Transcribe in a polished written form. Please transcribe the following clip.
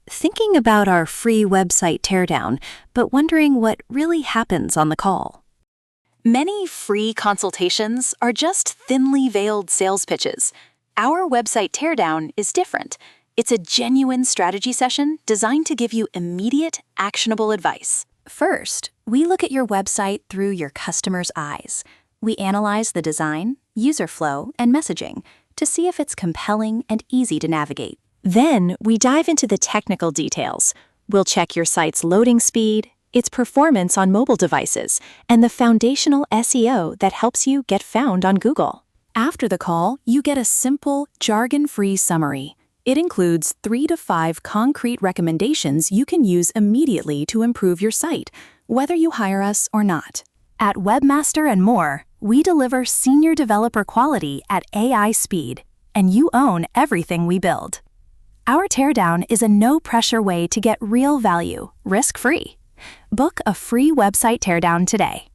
thinking about our free website teardown, but wondering what really happens on the call. Many free consultations are just thinly veiled sales pitches. Our website teardown is different. It's a genuine strategy session designed to give you immediate, actionable advice. First, we look at your website through your customer's eyes. We analyze the design, user flow, and messaging to see if it's compelling and easy to navigate. Then, we dive into the technical details. We'll check your site's loading speed, its performance on mobile devices, and the foundational SEO that helps you get found on Google. After the call, you get a simple, jargon-free summary. It includes 3 to 5 concrete recommendations you can use immediately to improve your site, whether you hire us or not. At Webmaster and more, we deliver senior developer quality at AI speed, and you own everything we build. Our teardown is a no-pressure way to get real value, risk-free. Book a free website teardown today.